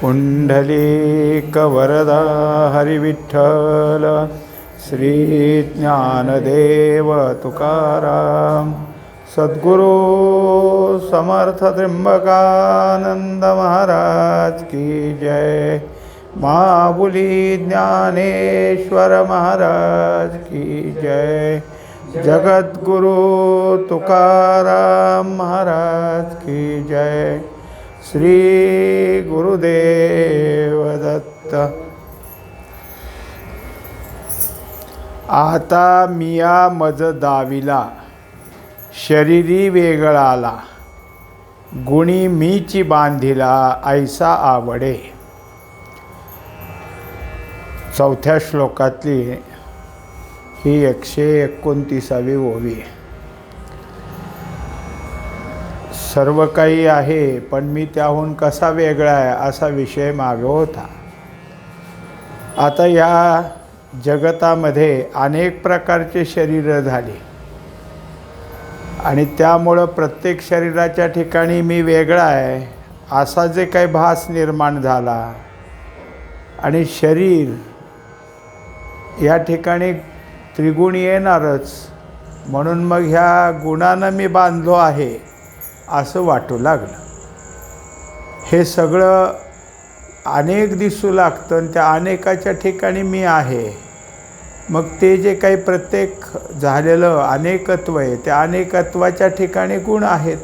पुंडलीकवरदा हरिविठ्ठल श्री ज्ञानदेव तुकाराम सद्गुरु समर्थ त्र्यंबकानंद महाराज की जय। माऊली ज्ञानेश्वर महाराज की जय। जगद्गुरु तुकाराम महाराज की जय। श्री गुरुदेव दत्त। आता मिया मज दाविला, शरीरी वेगळाला, गुणी मीची बांधिला ऐसा आवडे। चौथ्या श्लोकातली ही 129वी ओवी। सर्व काही आहे पण मी त्याहून कसा वेगळा आहे असा विषय मागे होता। आता या जगतामध्ये अनेक प्रकारचे शरीर झाले आणि त्यामुळं प्रत्येक शरीराच्या ठिकाणी मी वेगळा आहे असा जे काही भास निर्माण झाला आणि शरीर या ठिकाणी त्रिगुण येणारच, म्हणून मग ह्या गुणानं मी बांधलो आहे असं वाटू लागलं। हे सगळं अनेक दिसू लागतं आणि त्या अनेकाच्या ठिकाणी मी आहे। मग ते जे काही प्रत्येक झालेलं अनेकत्व आहे त्या अनेकत्वाच्या ठिकाणी गुण आहेत,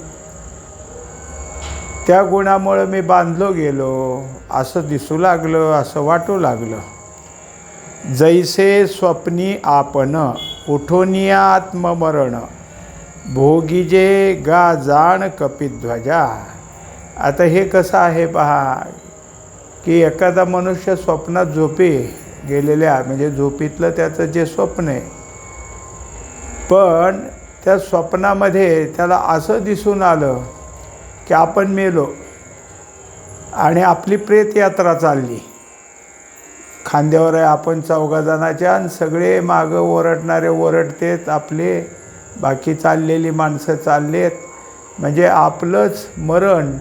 त्या गुणामुळं मी बांधलो गेलो असं दिसू लागलं, असं वाटू लागलं। जैसे स्वप्नी आपण उठोनिया आत्ममरण, भोगीजे गा जाण कपिध्वजा। आता हे कसं आहे पहा की एखादा मनुष्य स्वप्नात झोपी गेलेल्या म्हणजे झोपीतलं त्याचं जे स्वप्न आहे, पण त्या स्वप्नामध्ये त्याला असं दिसून आलं की आपण मेलो आणि आपली प्रेतयात्रा चालली। खांद्यावर आहे आपण 4 जणाच्या आणि सगळे मागं ओरडणारे ओरडतेत, आपले बाकी चाललेली माणसं चाललेत, म्हणजे आपलंच मरण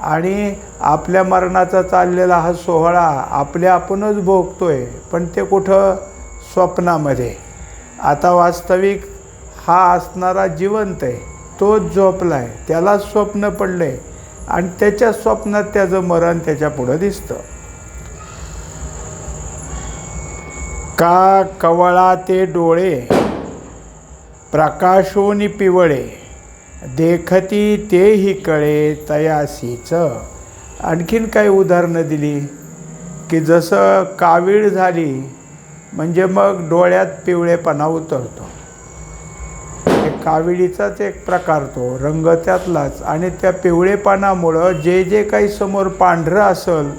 आणि आपल्या मरणाचा चाललेला हा सोहळा आपणच भोगतोय, पण ते कुठं स्वप्नामध्ये। आता वास्तविक हा असणारा जिवंत आहे, तोच झोपला आहे, त्यालाच स्वप्न पडलं आहे आणि त्याच्या स्वप्नात त्याचं मरण त्याच्या पुढं दिसतं। का कवळा ते डोळे प्रकाशोनी पिवळे, देखती तेही कळे तयासीच। आणखीन काही उदाहरणं दिली की जसं कावीळ झाली म्हणजे मग डोळ्यात पिवळेपणा उतरतो। काविळीचाच एक प्रकार तो रंग त्यातलाच, आणि त्या पिवळेपणामुळं जे जे काही समोर पांढरं असेल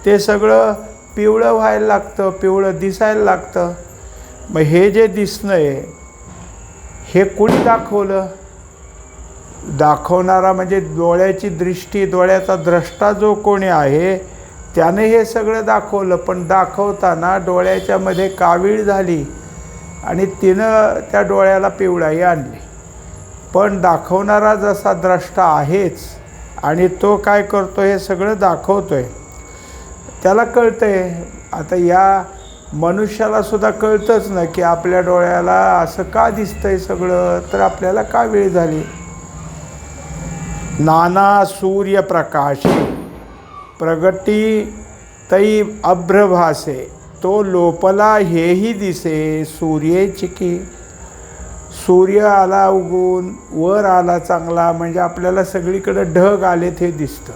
ते सगळं पिवळं व्हायला लागतं, पिवळं दिसायला लागतं। मग हे जे दिसणं आहे हे कुणी दाखवलं? दाखवणारा म्हणजे डोळ्याची दृष्टी, डोळ्याचा द्रष्टा जो कोणी आहे त्याने हे सगळं दाखवलं, पण दाखवताना डोळ्याच्यामध्ये कावीळ झाली आणि तिनं त्या डोळ्याला पिवळाई आणली। पण दाखवणारा जसा द्रष्टा आहेच आणि तो काय करतो हे सगळं दाखवतोय, त्याला कळतंय। आता या मनुष्याला सुद्धा कळतंच ना की आपल्या डोळ्याला असं का दिसतंय सगळं, तर आपल्याला कावीळ झाली। नाना सूर्यप्रकाशे प्रगटी तै अभ्रभासे, तो लोपला हेही दिसे सूर्येची की। सूर्य आला उगून, वर आला चांगला, म्हणजे आपल्याला सगळीकडे ढग आलेत हे दिसतं,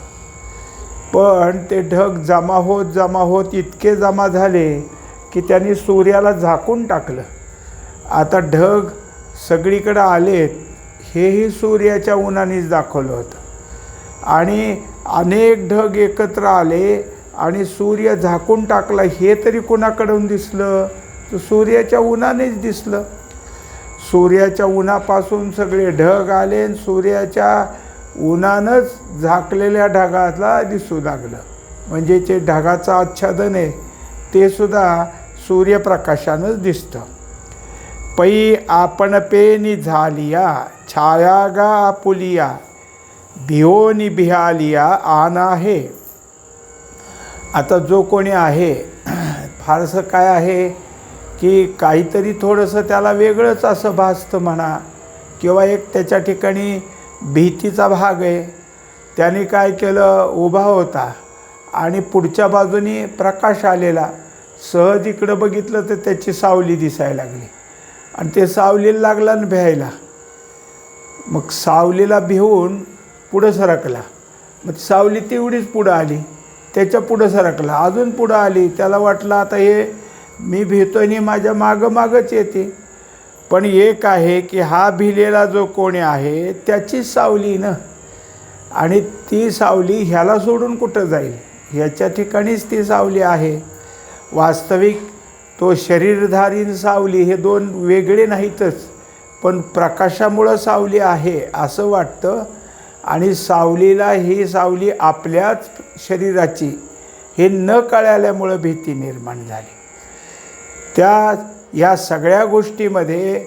पण ते ढग जमा होत इतके जमा झाले की त्यांनी सूर्याला झाकून टाकलं। आता ढग सगळीकडे आलेत हेही सूर्याच्या उन्हानेच दाखवलं होतं, आणि अनेक ढग एकत्र आले आणि सूर्य झाकून टाकला हे तरी कोणाकडून दिसलं? तर सूर्याच्या उन्हानेच दिसलं। सूर्याच्या उन्हापासून सगळे ढग आले आणि सूर्याच्या उन्हानंच झाकलेल्या ढगाला दिसू लागलं, म्हणजे जे ढगाचं आच्छादन आहे ते सुद्धा सूर्यप्रकाशानंच दिसतं। पै आपण पेनी झालिया छाया गा आपुलिया, भिओनी बिहालिया आना हे। आता जो कोणी आहे फारसं काय आहे की काहीतरी थोडंसं त्याला वेगळंच असं भासतं म्हणा, किंवा एक त्याच्या ठिकाणी भीतीचा भाग आहे. त्याने काय केलं, उभा होता आणि पुढच्या बाजूनी प्रकाश आलेला, सहज इकडं बघितलं तर त्याची सावली दिसायला लागली आणि ते सावलीला लागला आणि भ्यायला. मग सावलीला भिवून पुढं सरकला. मग सावली तेवढीच पुढं आली, त्याच्या पुढं सरकला, अजून पुढं आली. त्याला वाटलं आता हे मी भितो आणि माझ्या मागंच येते. पण एक आहे की हा भिलेला जो कोणी आहे त्याचीच सावली ना, आणि ती सावली ह्याला सोडून कुठं जाईल, ह्याच्या ठिकाणीच ती सावली आहे. वास्तविक तो शरीरधारी सावली हे दोन वेगळे नाहीतच, पण प्रकाशामुळं सावली आहे असं वाटतं. आणि सावलीला ही सावली आपल्याच शरीराची हे न कळल्यामुळं भीती निर्माण झाली. या सगळ्या गोष्टीमध्ये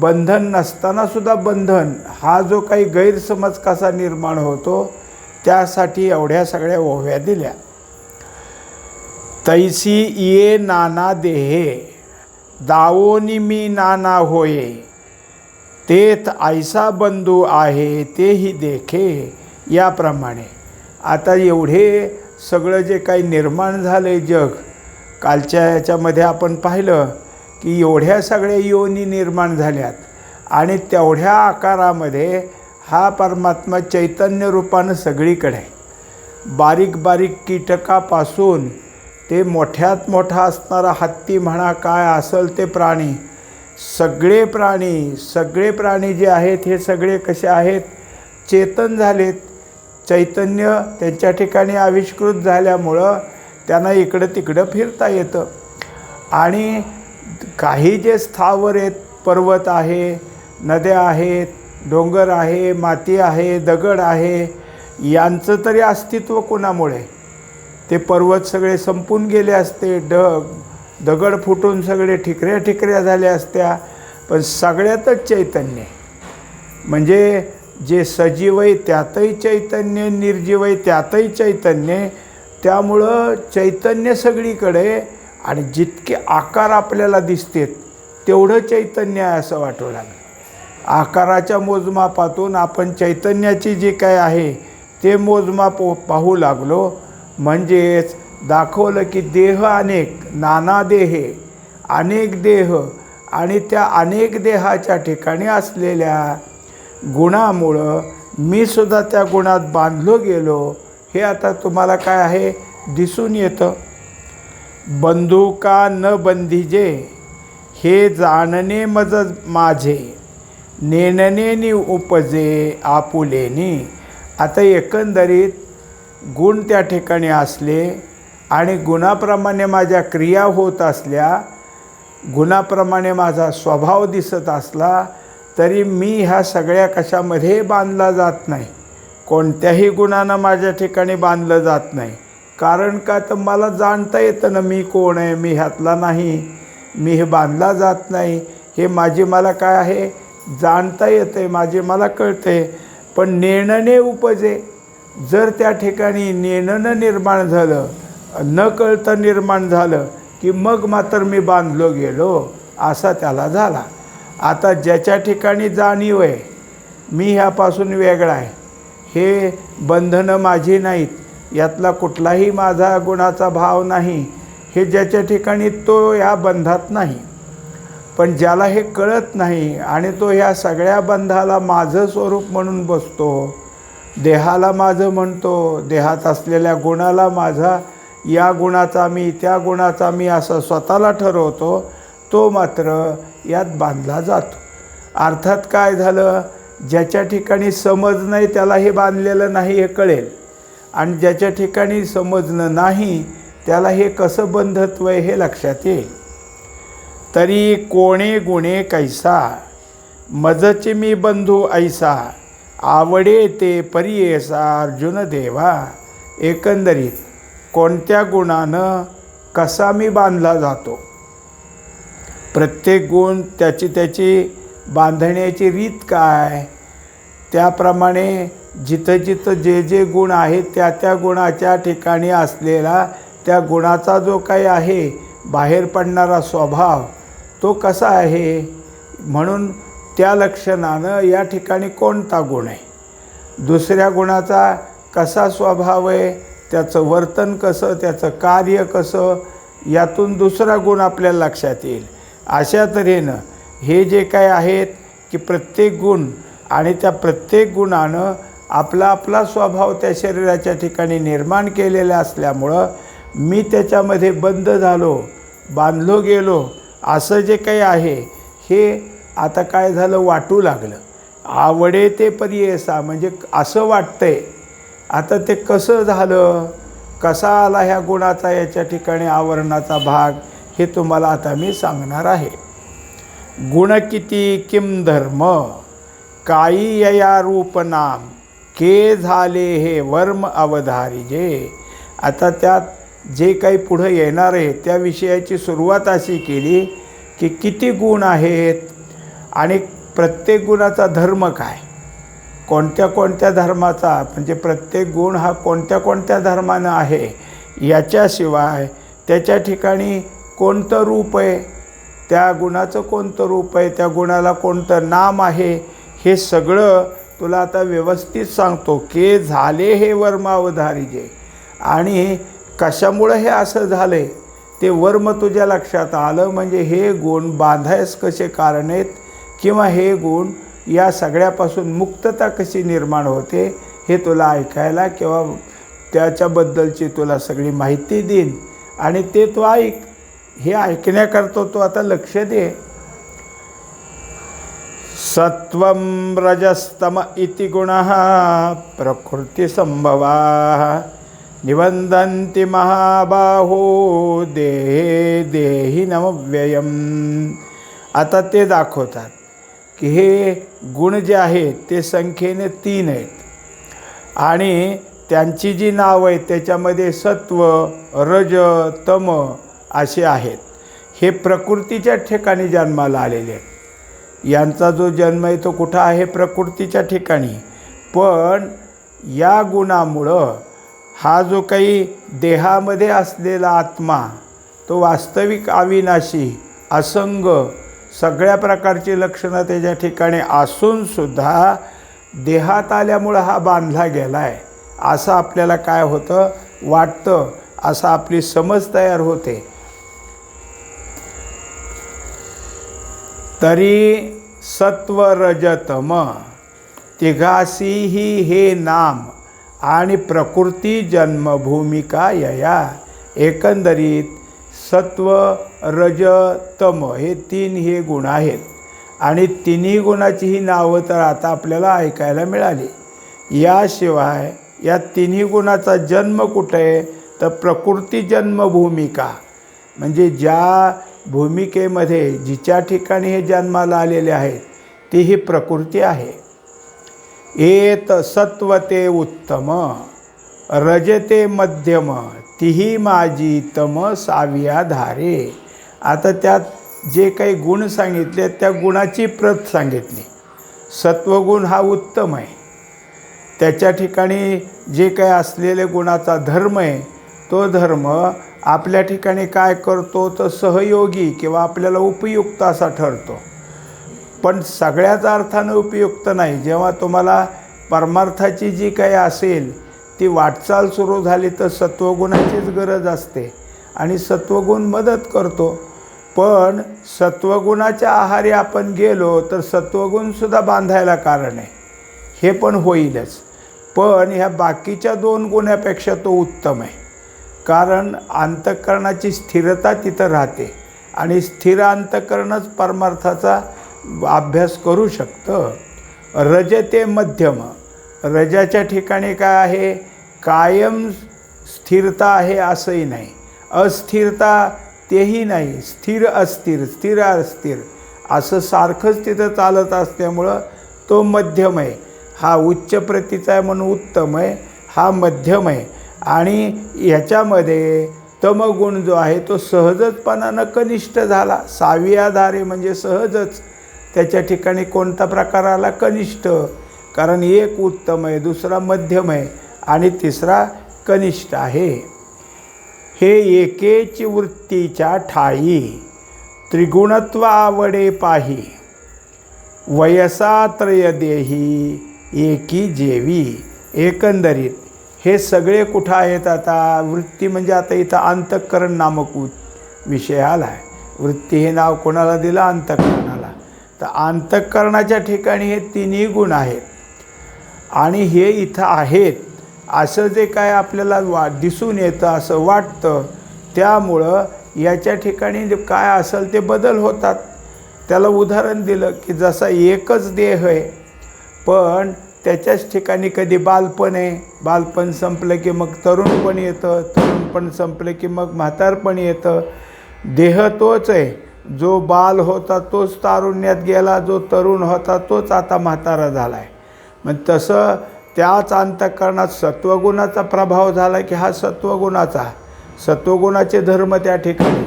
बंधन नसतानासुद्धा बंधन हा जो काही गैरसमज कसा निर्माण होतो, त्यासाठी एवढ्या सगळ्या ओव्या दिल्या. तैसी ये नाना देहे दावोनी मी नाना होये, तेथ ऐसा बंधू आहे तेही देखे. याप्रमाणे आता एवढे सगळं जे काही निर्माण झालं आहे जग, कालच्या याच्यामध्ये आपण पाहिलं की एवढ्या सगळ्या योनी निर्माण झाल्यात आणि तेवढ्या आकारामध्ये हा परमात्मा चैतन्य रूपानं सगळीकडे आहे. बारीक बारीक कीटकापासून ते मोठ्यात मोठा असणारा हत्ती म्हणा, काय असेल ते प्राणी, सगळे प्राणी जे आहेत हे सगळे कसे आहेत, चेतन झालेत. चैतन्य त्यांच्या ठिकाणी आविष्कृत झाल्यामुळं त्यांना इकडं तिकडं फिरता येतं. आणि काही जे स्थावर आहेत, पर्वत आहे, नद्या आहेत, डोंगर आहे, माती आहे, दगड आहे, यांचं तरी अस्तित्व कोणामुळे, ते पर्वत सगळे संपून गेले असते, दगड फुटून सगळे ठिकऱ्या झाल्या असत्या. पण सगळ्यातच चैतन्य, म्हणजे जे सजीव आहे त्यातही चैतन्य, निर्जीव आहे त्यातही चैतन्य. त्यामुळं चैतन्य सगळीकडे, आणि जितके आकार आपल्याला दिसतात तेवढं चैतन्य आहे असं वाटू लागलं. आकाराच्या मोजमापातून आपण चैतन्याची जी काय आहे ते मोजमाप पाहू लागलो. म्हणजेच दाखवलं की देह अनेक, नाना देहे, अनेक देह, आणि त्या अनेक देहाच्या ठिकाणी असलेल्या गुणामुळं मी सुद्धा त्या गुणात बांधलो गेलो, हे आता तुम्हाला काय आहे दिसून येतं. बंधू का न बंधीजे हे जाणणे मज माझे, नेणनेनी उपजे आपुलेनी. आता एकंदरीत गुण त्या ठिकाणी असले आणि गुणाप्रमाणे माझ्या क्रिया होत असल्या, गुणाप्रमाणे माझा स्वभाव दिसत असला तरी मी ह्या सगळ्या कशामध्ये बांधला जात नाही, कोणत्याही गुणानं माझ्या ठिकाणी बांधलं जात नाही. कारण का, तर मला जाणता येतं ना मी कोण आहे, मी ह्यातला नाही, मी हे बांधला जात नाही. हे मला काय आहे जाणता येते, मला कळते. पण नेणने उपजे, जर त्या ठिकाणी नेणनं निर्माण झालं, न कळतं निर्माण झालं की मग मात्र मी बांधलो गेलो असा त्याला झाला. आता ज्याच्या ठिकाणी जाणीव आहे मी ह्यापासून वेगळा आहे, हे बंधनं माझी नाहीत, यातला कुठलाही माझा गुणाचा भाव नाही, हे ज्याच्या ठिकाणी तो ह्या बंधात नाही. पण ज्याला हे कळत नाही आणि तो ह्या सगळ्या बंधाला माझं स्वरूप म्हणून बसतो, देहाला माझं म्हणतो, देहात असलेल्या गुणाला माझा, या गुणाचा मी, त्या गुणाचा मी असं स्वतःला ठरवतो, तो मात्र यात बांधला जातो. अर्थात काय झालं, ज्याच्या ठिकाणी समज नाही त्याला हे बांधलेलं नाही हे कळेल, आणि ज्याच्या ठिकाणी समजणं नाही त्याला हे कसं बंधत्व आहे हे लक्षात येईल. तरी कोणे गुणे कैसा मजचे मी बंधू ऐसा, आवडे ते परियेसा अर्जुन देवा. एकंदरीत कोणत्या गुणानं कसा मी बांधला जातो, प्रत्येक गुण त्याची बांधण्याची रीत काय, त्याप्रमाणे जिथं जे गुण आहेत त्या गुणाच्या ठिकाणी असलेला त्या गुणाचा जो काही आहे बाहेर पडणारा स्वभाव तो कसा आहे, म्हणून त्या लक्षणानं या ठिकाणी कोणता गुण आहे, दुसऱ्या गुणाचा कसा स्वभाव आहे, त्याचं वर्तन कसं, त्याचं कार्य कसं, यातून दुसरा गुण आपल्याला लक्षात येईल. अशा तऱ्हेनं हे जे काय आहेत की प्रत्येक गुण आणि त्या प्रत्येक गुणानं आपला आपला स्वभाव त्या शरीराच्या ठिकाणी निर्माण केलेला असल्यामुळं मी त्याच्यामध्ये बंद झालो, बांधलो गेलो, असं जे काही आहे हे आता काय झालं, वाटू लागलं. आवडे ते परियेसा, म्हणजे असं वाटतंय. आता ते कसं झालं, कसा आला ह्या गुणाचा याच्या ठिकाणी आवरणाचा भाग, हे तुम्हाला आता मी सांगणार आहे. गुण किती किम धर्म, काही यया रूप नाम, के झाले हे वर्म अवधारिजे. आता त्यात जे काही पुढं येणार आहे त्या विषयाची सुरुवात अशी केली की किती गुण आहेत आणि प्रत्येक गुणाचा धर्म काय, कोणत्या कोणत्या धर्माचा, म्हणजे प्रत्येक गुण हा कोणत्या कोणत्या धर्मानं आहे, याच्याशिवाय त्याच्या ठिकाणी कोणतं रूप आहे, त्या गुणाचं कोणतं रूप आहे, त्या गुणाला कोणतं नाम आहे, हे सगळं तुला आता व्यवस्थित सांगतो. के झाले हे वर्मावधारिजे, आणि कशामुळं हे असं झालं आहे ते वर्म तुझ्या लक्षात आलं, म्हणजे हे गुण बांधायस कसे कारण आहेत, किंवा हे गुण या सगळ्यापासून मुक्तता कशी निर्माण होते हे तुला ऐकायला किंवा त्याच्याबद्दलची तुला सगळी माहिती देईन, आणि ते तू ऐक. हे ऐकण्याकरता तू आता लक्ष दे. सत्वं रजस्तम इति गुणः प्रकृतिसंभवाः निबंधन्ति महाबाहो देहे देहिनमव्ययम्. आता ते दाखवतात की हे गुण जे आहेत ते संख्येने 3 आहेत, आणि त्यांची जी नावं आहेत त्याच्यामध्ये सत्व, रज, तम असे आहेत. हे प्रकृतीच्या ठिकाणी जन्माला आलेले आहेत. यांचा जो जन्म आहे तो कुठं आहे, प्रकृतीच्या ठिकाणी. पण या गुणामुळं हा जो काही देहामध्ये असलेला आत्मा तो वास्तविक अविनाशी, असंग, सगळ्या प्रकारची लक्षणं त्याच्या ठिकाणी असूनसुद्धा देहात आल्यामुळं हा बांधला गेला आहे असं आपल्याला काय होतं, वाटतं, असं आपली समज तयार होते. तरी सत्व रजतम तिघासीही हे नाम आणि प्रकृती जन्मभूमिका यया. एकंदरीत सत्व, रज, तम हे 3 हे गुण आहेत, आणि तिन्ही गुणाची ही नावं तर आता आपल्याला ऐकायला मिळाली. याशिवाय या तिन्ही गुणाचा जन्म कुठे आहे, तर प्रकृती जन्मभूमिका, म्हणजे ज्या भूमिकेमध्ये जिच्या ठिकाणी हे जन्माला आलेले आहेत ती ही प्रकृती आहे. एत सत्वते उत्तम, रजते मध्यम, तिही माझी तम साविया धारे. आता त्यात जे काही गुण सांगितले त्या गुणाची प्रत सांगितली. सत्वगुण हा उत्तम आहे, त्याच्या ठिकाणी जे काही असलेले गुणाचा धर्म आहे तो धर्म आपल्या ठिकाणी काय करतो तर सहयोगी किंवा आपल्याला उपयुक्त असा ठरतो, पण सगळ्याच अर्थानं उपयुक्त नाही. जेव्हा तुम्हाला परमार्थाची जी काही असेल ती वाटचाल सुरू झाली तर सत्वगुणाचीच गरज असते आणि सत्वगुण मदत करतो. पण सत्वगुणाच्या आहारी आपण गेलो तर सत्वगुणसुद्धा बांधायला कारण आहे, हे पण होईलच. पण ह्या बाकीच्या 2 गुणापेक्षा तो उत्तम आहे, कारण अंतःकरणाची स्थिरता तिथं राहते आणि स्थिर अंतःकरणच परमार्थाचा अभ्यास करू शकतं. रजते मध्यम, रजाच्या ठिकाणी काय आहे, कायम स्थिरता आहे असंही नाही, अस्थिरता तेही नाही, स्थिर अस्थिर, स्थिर अस्थिर असं सारखंच तिथं चालत असल्यामुळं तो मध्यम आहे. हा उच्च प्रतीचा आहे म्हणून उत्तम आहे, हा मध्यम आहे. आणि ह्याच्यामध्ये तमगुण जो आहे तो सहजपणानं कनिष्ठ झाला. सावियाधारे म्हणजे सहजच त्याच्या ठिकाणी कोणता प्रकार आला, कनिष्ठ, कारण एक उत्तम आहे, दुसरा मध्यम आहे आणि तिसरा कनिष्ठ आहे. हे एकेची वृत्तीच्या ठाई, त्रिगुणत्व आवडे पाही, वयसा त्रय देही एकी जेवी. एकंदरीत हे सगळे कुठं आहेत? आता वृत्ती म्हणजे आता इथं अंतःकरण नामक विषय आला आहे. वृत्ती हे नाव कोणाला दिलं? अंतःकरणाला. तर अंतःकरणाच्या ठिकाणी हे तिन्ही गुण आहेत आणि हे इथं आहेत असं जे काय आपल्याला दिसून येतं, असं वाटतं. त्यामुळं याच्या ठिकाणी काय असेल ते बदल होतात. त्याला उदाहरण दिलं की जसा एकच देह आहे, पण त्याच्याच ठिकाणी कधी बालपण आहे, बालपण संपलं की मग तरुणपण येतं, तरुणपण संपलं की मग म्हातारपण येतं. देह तोच आहे, जो बाल होता तोच तारुण्यात गेला, जो तरुण होता तोच आता म्हातारा झाला आहे. मग तसं त्याच अंतःकरणात सत्वगुणाचा प्रभाव झाला की हा सत्वगुणाचे धर्म त्या ठिकाणी,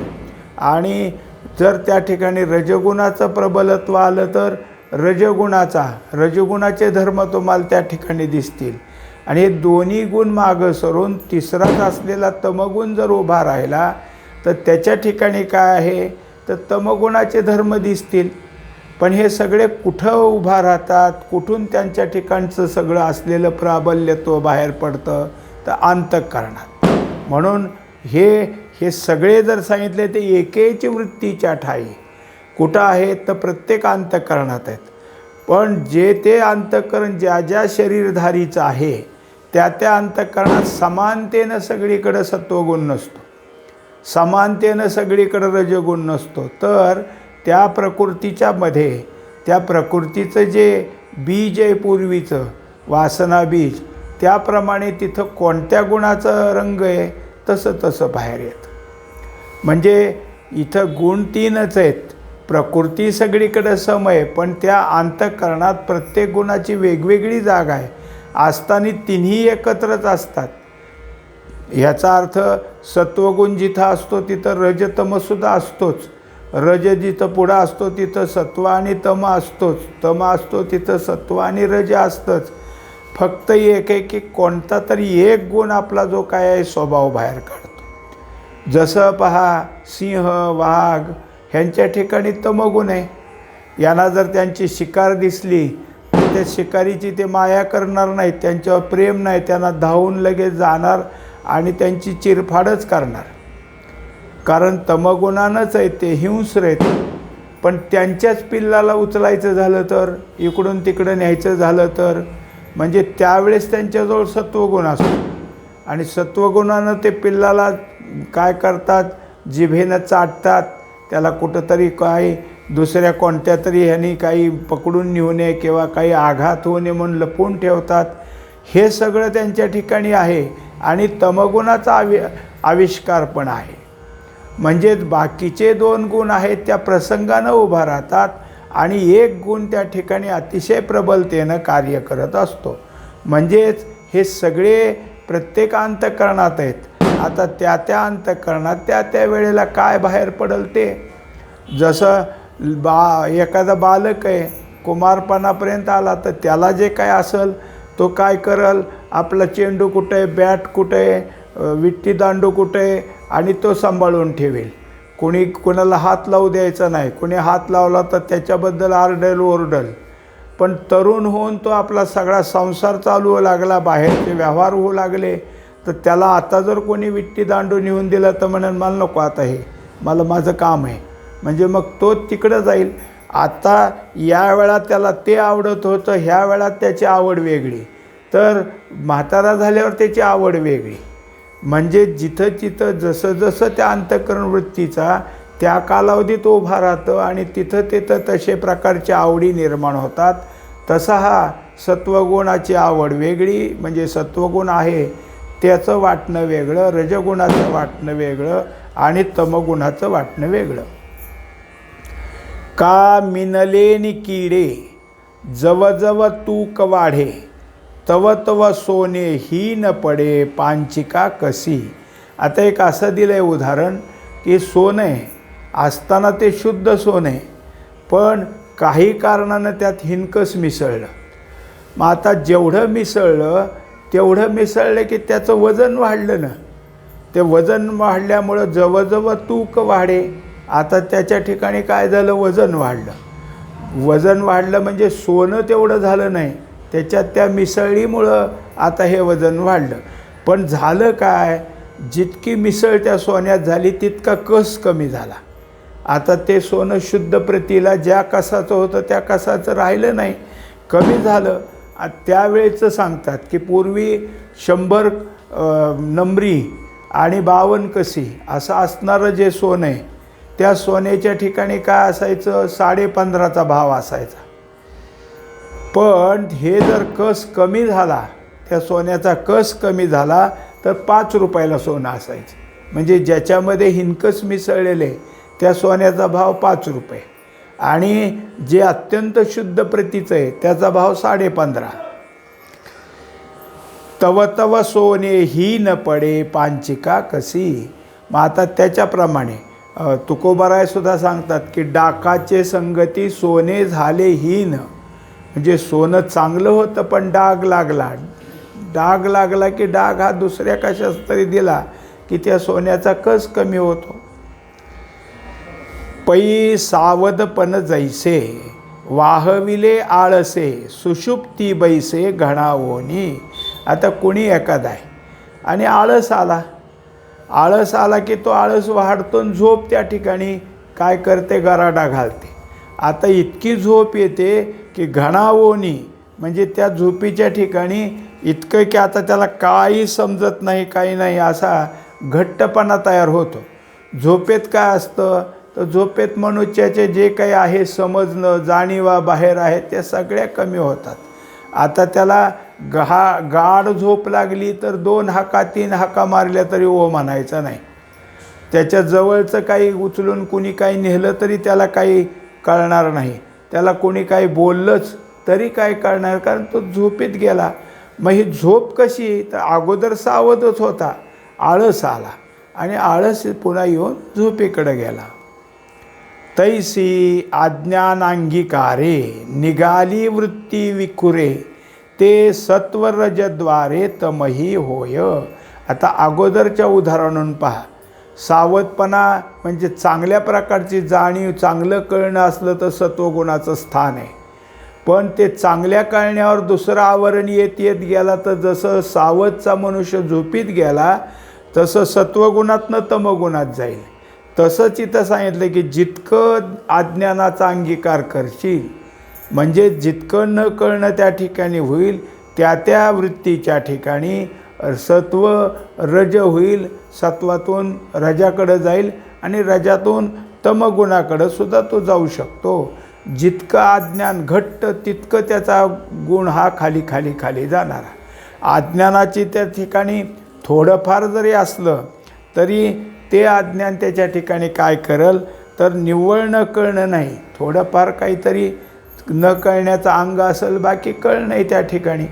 आणि जर त्या ठिकाणी रजगुणाचं प्रबलत्व आलं तर रजगुणाचे धर्म तुम्हाला त्या ठिकाणी दिसतील. आणि हे दोन्ही गुण मागं सरून तिसराच असलेला तमगुण जर उभा राहिला तर त्याच्या ठिकाणी काय आहे? तर तमगुणाचे धर्म दिसतील. पण हे सगळे कुठं उभा राहतात? कुठून त्यांच्या ठिकाणचं सगळं असलेलं प्राबल्यत्व बाहेर पडतं? तर अंतःकरणात. म्हणून हे सगळे जर सांगितले ते एकेची वृत्तीच्या ठाई कुठं आहेत? तर प्रत्येक अंतःकरणात आहेत. पण जे ते अंतःकरण ज्या शरीरधारीचं आहे त्या अंतःकरणात समानतेनं सगळीकडं सत्वगुण नसतो, समानतेनं सगळीकडं रजगुण नसतो. तर त्या प्रकृतीच्या मध्ये त्या प्रकृतीचं जे बीज आहे पूर्वीचं वासना बीज, त्याप्रमाणे तिथं कोणत्या गुणाचं रंग आहे तसं बाहेर येतं. म्हणजे इथं गुण तीनच आहेत. प्रकृती सगळीकडे सम आहे, पण त्या अंतःकरणात प्रत्येक गुणाची वेगवेगळी जागा आहे. असताना तिन्ही एकत्रच असतात. ह्याचा अर्थ सत्वगुण जिथं असतो तिथं रजतमसुद्धा असतोच. रज जिथं पुढं असतो तिथं सत्व आणि तम असतोच. तम असतो तिथं सत्व आणि रज असतंच. फक्त एक कोणता तरी एक गुण आपला जो काय आहे स्वभाव बाहेर काढतो. जसं पहा सिंह, वाघ ह्यांच्या ठिकाणी तमगुण आहे. यांना जर त्यांची शिकार दिसली तर त्या शिकारीची ते माया करणार नाहीत, त्यांच्यावर प्रेम नाही, त्यांना धावून लगेच जाणार आणि त्यांची चिरफाडच करणार. कारण तमगुणानंच आहे, ते हिंस्र आहेत. पण त्यांच्याच पिल्लाला उचलायचं झालं तर, इकडून तिकडं न्यायचं झालं तर, म्हणजे त्यावेळेस त्यांच्याजवळ सत्वगुण असतो. आणि सत्वगुणानं ते पिल्लाला काय करतात? जिभेनं चाटतात, त्याला कुठंतरी काही दुसऱ्या कोणत्या तरी ह्यांनी काही पकडून नेऊ नये किंवा काही आघात होऊ नये म्हणून लपवून ठेवतात. हे सगळं त्यांच्या ठिकाणी आहे. आणि तमगुणाचा आविष्कार पण आहे. म्हणजेच बाकीचे दोन गुण आहेत त्या प्रसंगानं उभा राहतात आणि एक गुण त्या ठिकाणी अतिशय प्रबलतेनं कार्य करत असतो. म्हणजेच हे सगळे प्रत्येक अंतःकरणात आहेत. आता त्या अंतःकरणात त्या वेळेला काय बाहेर पडेल ते, जसं एखादा बालक आहे, कुमारपणापर्यंत आला तर त्याला जे काय असेल तो काय करल? आपला चेंडू कुठे आहे, बॅट कुठे आहे, विट्टी दांडू कुठे आहे, आणि तो सांभाळून ठेवेल. कोणाला हात लावू द्यायचा नाही. कोणी हात लावला तर त्याच्याबद्दल ओरडल. पण तरुण होऊन तो आपला सगळा संसार चालू होऊ लागला, बाहेरचे व्यवहार होऊ लागले, तर त्याला आता जर कोणी विट्टी दांडू नेऊन दिलं तर म्हणेल मला नको, आता हे माझं काम आहे. म्हणजे मग तो तिकडं जाईल. आता यावेळा त्याला ते आवडत होतं, ह्या वेळात त्याची आवड वेगळी, तर म्हातारा झाल्यावर त्याची आवड वेगळी. म्हणजे जिथं जसं त्या अंतःकरण वृत्तीचा त्या कालावधीत उभा राहतं आणि तिथं तसे प्रकारची आवडी निर्माण होतात. तसा हा सत्वगुणाची आवड वेगळी, म्हणजे सत्वगुण आहे त्याचं वाटणं वेगळं, रजगुणाचं वाटणं वेगळं आणि तमगुणाचं वाटणं वेगळं. का मिनलेनी किडे जवजव तूक वाढे, तव तव सोने ही न पडे पांचिका कसी. आता एक असं दिलं आहे उदाहरण की सोनं आहे, असताना ते शुद्ध सोनं आहे, पण काही कारणानं त्यात हिनकस मिसळलं. मग आता जेवढं मिसळलं की त्याचं वजन वाढलं ना. ते वजन वाढल्यामुळं जवळजवळ तूक वाढे. आता त्याच्या ठिकाणी काय झालं, वजन वाढलं. वजन वाढलं म्हणजे सोनं तेवढं झालं नाही, त्याच्यात त्या मिसळीमुळं आता हे वजन वाढलं. पण झालं काय, जितकी मिसळ त्या सोन्यात झाली तितका कस कमी झाला. आता ते सोनं शुद्ध प्रतीला ज्या कसाचं होतं त्या कसाचं राहिलं नाही, कमी झालं. त्यावेळेचं सांगतात की पूर्वी 100 नंबरी आणि 52 कसी असं असणारं जे सोनं आहे, त्या सोन्याच्या ठिकाणी काय असायचं, 15.5चा भाव असायचा. पण हे जर कस कमी झाला, त्या सोन्याचा कस कमी झाला तर 5 रुपयाला सोनं असायचं. म्हणजे ज्याच्यामध्ये हिनकस मिसळलेले त्या सोन्याचा भाव 5 रुपये आणि जे अत्यंत शुद्ध प्रतीचं आहे त्याचा भाव 15.5. तव तव सोने ही न पडे पांचिका कसी. मग आता त्याच्याप्रमाणे तुकोबारायसुद्धा सांगतात की डाकाचे संगती सोने झाले हीन. म्हणजे सोनं चांगलं होतं पण डाग लागला. डाग लागला की डाग हा दुसऱ्या कशाच तरी दिला की त्या सोन्याचा कस कमी होतो. पै सावधपण जैसे वाहविले आळसे सुषुप्ती बैसे घणावोनी. आता कुणी एखादा आहे आणि आळस आला की तो आळस वाढतो, झोप त्या ठिकाणी काय करते, गराडा घालते. आता इतकी झोप येते की घणावोनी, म्हणजे त्या झोपीच्या ठिकाणी इतकं की आता त्याला काही समजत नाही, काही नाही, असा घट्टपणा तयार होतो. झोपेत काय असतं, तर झोपेत मनुष्याचे जे काही आहे समजणं, जाणीवा बाहेर आहेत त्या सगळ्या कमी होतात. आता त्याला गाढ झोप लागली तर 2 हाका 3 हाका मारल्या तरी ओ म्हणायचं नाही. त्याच्या जवळचं काही उचलून कुणी काही नेलं तरी त्याला काही कळणार नाही. त्याला कोणी काही बोललंच तरी काय कळणार, कारण तो झोपेत गेला. मग ही झोप कशी, तर अगोदर सावधच होता, आळस आला आणि आळस पुन्हा येऊन झोपेकडे गेला. तैसी अज्ञानांगीकारे निघाली वृत्ती विखुरे ते सत्वरजद्वारे तमही होय. आता अगोदरच्या उदाहरणून पहा. सावधपणा म्हणजे चांगल्या प्रकारची जाणीव, चांगलं कळणं असलं तर सत्वगुणाचं स्थान आहे. पण ते चांगल्या कळण्यावर दुसरं आवरण येत गेला तर जसं सावधचा मनुष्य झोपीत गेला तसं सत्वगुणातनं तमगुणात जाईल. तसंच इथं सांगितलं की जितकं अज्ञानाचा अंगीकार करशील, म्हणजे जितकं न कळणं त्या ठिकाणी होईल, त्या वृत्तीच्या ठिकाणी सत्व रज होईल, सत्वातून रजाकडं जाईल आणि रजातून तमगुणाकडं सुद्धा तो जाऊ शकतो. जितकं अज्ञान घट्ट तितकं त्याचा गुण हा खाली जाणारा. अज्ञानाची त्या ठिकाणी थोडंफार जरी असलं तरी ते अज्ञान त्याच्या ठिकाणी काय करेल, तर निव्वळ न कळणं नाही, थोडंफार काहीतरी न कळण्याचं अंग असेल, बाकी कळणं नाही त्या ठिकाणी.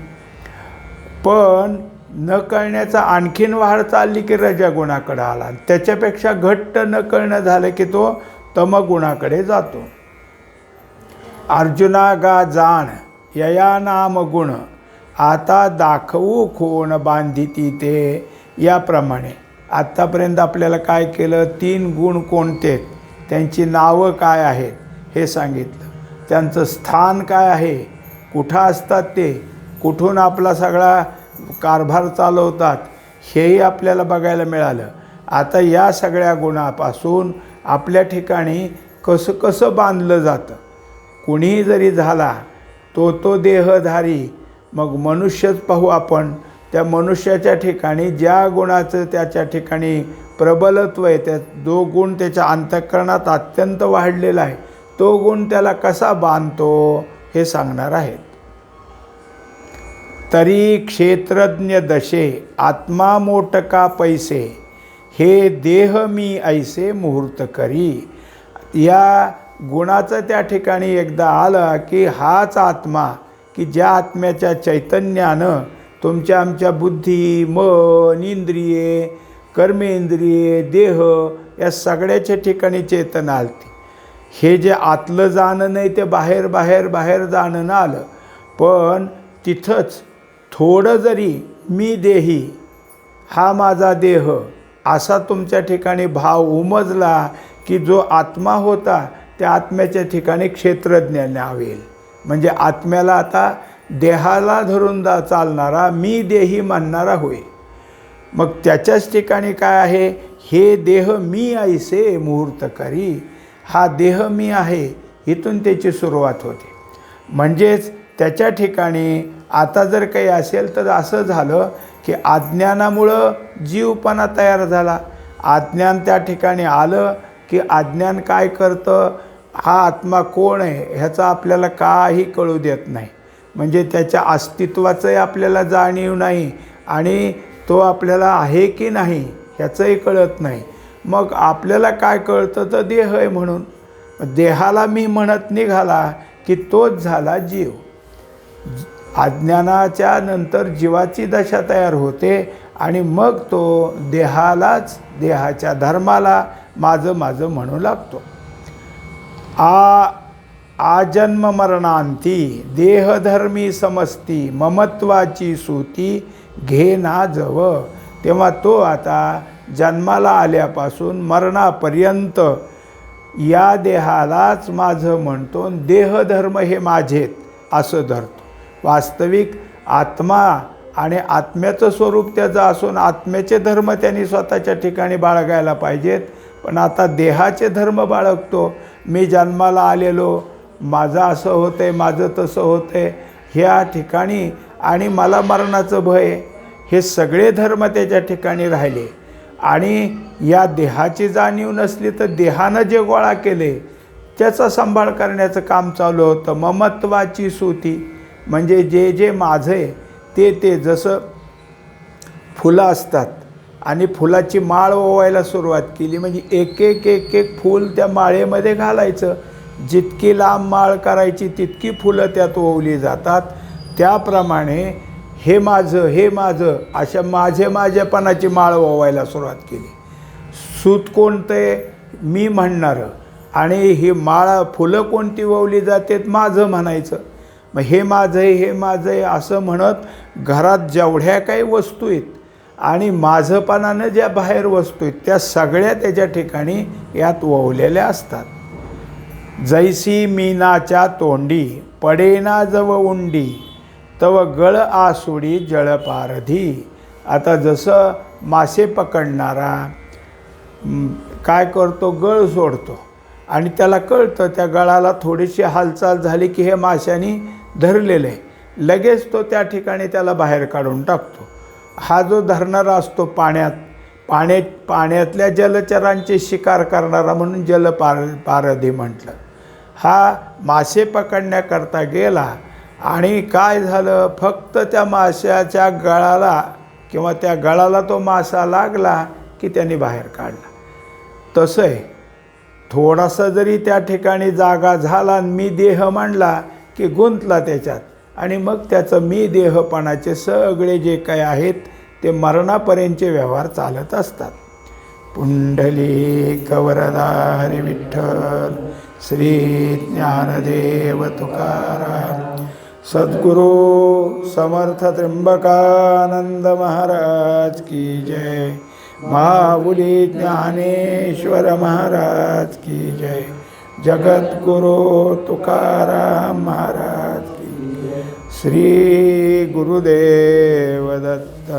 पण न कळण्याचा आणखीन वाढ चालली की रजगुणाकडे आला, त्याच्यापेक्षा घट्ट न कळणं झालं की तो तमगुणाकडे जातो. अर्जुना गा जाण यया नाम गुण आता दाखवू कोण बांधिती ते. याप्रमाणे आत्तापर्यंत आपल्याला काय केलं, 3 गुण कोणते, त्यांची नावं काय आहेत हे सांगितलं, त्यांचं स्थान काय आहे, कुठं असतात ते, कुठून आपला सगळा कारभार चालवतात हेही आपल्याला बघायला मिळालं. आता या सगळ्या गुणापासून आपल्या ठिकाणी कसं कसं बांधलं जातं. कुणीही जरी झाला तो देहधारी, मग मनुष्यच पाहू आपण. त्या मनुष्याच्या ठिकाणी ज्या गुणाचं त्याच्या ठिकाणी प्रबलत्व आहे, त्या जो गुण त्याच्या अंतःकरणात अत्यंत वाढलेला आहे, तो गुण त्याला कसा बांधतो हे सांगणार आहेत. तरी क्षेत्रज्ञ दशे आत्मा मोटका पैसे हे देह मी ऐसे मुहूर्त करी. या गुणाचं त्या ठिकाणी एकदा आलं की हाच आत्मा, की ज्या आत्म्याच्या चैतन्यानं तुमच्या आमच्या बुद्धी, मन, इंद्रिये, कर्मेंद्रिये, देह या सगळ्याच्या ठिकाणी चेतना आलती. हे जे आतलं जाणं नाही ते बाहेर जाणं ना आलं. पण तिथंच थोडं जरी मी देही, हा माझा देह, असा तुमच्या ठिकाणी भाव उमजला की जो आत्मा होता त्या आत्म्याच्या ठिकाणी क्षेत्रज्ञ नाव येईल. म्हणजे आत्म्याला आता देहाला धरून चालणारा मी देही मानणारा होईल. मग त्याच्याच ठिकाणी काय आहे, हे देह मी ऐसे मुहूर्त करी, हा देह मी आहे, इथून त्याची सुरुवात होते. म्हणजेच त्याच्या ठिकाणी आता जर काही असेल तर असं झालं की अज्ञानामुळं जीवपणा तयार झाला. अज्ञान त्या ठिकाणी आलं की अज्ञान काय करतं, हा आत्मा कोण आहे ह्याचा आपल्याला काही कळू देत नाही. म्हणजे त्याच्या अस्तित्वाचंही आपल्याला जाणीव नाही आणि तो आपल्याला आहे की नाही ह्याचंही कळत नाही. मग आपल्याला काय कळतं तर देह आहे म्हणून. देहाला मी म्हणत निघाला की तोच झाला जीव. अज्ञानाच्या नंतर जीवाची दशा तयार होते आणि मग तो देहालाच, देहाच्या धर्माला माझं माझं म्हणू लागतो. आजन्म मरणांती देहधर्मी समजती ममत्वाची सूती घे ना जव. तेव्हा तो आता जन्माला आल्यापासून मरणापर्यंत या देहालाच माझं म्हणतो, देहधर्म हे माझेत असं धरतो. वास्तविक आत्मा आणि आत्म्याचं स्वरूप त्याचं असून आत्म्याचे धर्म त्यांनी स्वतःच्या ठिकाणी बाळगायला पाहिजेत. पण आता देहाचे धर्म बाळगतो. मी जन्माला आलेलो, माझं असं होतं आहे, माझं तसं होतं आहे ह्या ठिकाणी, आणि मला मरणाचं भय, हे सगळे धर्म त्याच्या ठिकाणी राहिले. आणि या देहाची जाणीव नसली तर देहानं जे गोळा केले त्याचा सांभाळ करण्याचं काम चालू होतं. ममत्वाची सूती म्हणजे जे जे माझे ते जसं फुलं असतात आणि फुलाची माळ ओवायला सुरुवात केली म्हणजे एक एक एक एक फूल त्या माळेमध्ये घालायचं. जितकी लांब माळ करायची तितकी फुलं त्यात ओवली जातात. त्याप्रमाणे हे माझं हे माझं अशा माझेपणाची माळ ओवायला सुरुवात केली. सूत कोणते मी म्हणणारं आणि ही माळ फुलं कोणती ओवली जातात माझं म्हणायचं. मग हे माझं हे माझं असं म्हणत घरात जेवढ्या काही वस्तू आहेत आणि माझंपणानं ज्या बाहेर वस्तू आहेत त्या सगळ्या त्याच्या ठिकाणी यात ओवलेल्या असतात. जैसी मीनाच्या तोंडी पडेना जव उंडी तव गळ आसुडी जळपारधी. आता जसं मासे पकडणारा काय करतो, गळ सोडतो आणि त्याला कळतं त्या गळाला थोडीशी हालचाल झाली की हे माशाने धरलेलं आहे, लगेच तो त्या ठिकाणी त्याला बाहेर काढून टाकतो. हा जो धरणारा असतो पाण्यातल्या जलचरांची शिकार करणारा म्हणून जलपारधी म्हटलं. हा मासे पकडण्याकरता गेला आणि काय झालं, फक्त त्या माशाच्या गळाला किंवा त्या गळाला तो मासा लागला की त्याने बाहेर काढला. तसं आहे, थोडासा जरी त्या ठिकाणी जागा झाला आणि मी देह मांडला की गुंतला त्याच्यात आणि मग त्याचं मी देहपणाचे सगळे जे काही आहेत ते मरणापर्यंतचे व्यवहार चालत असतात. पुंडलिक वरदा हरी विठ्ठल श्री ज्ञानदेव तुकाराम सद्गुरु समर्थ त्र्यंबकानंद महाराज की जय. माऊली ज्ञानेश्वर महाराज की जय. जगद्गुरु तुकाराम महाराज की जय. श्री गुरुदेव दत्त.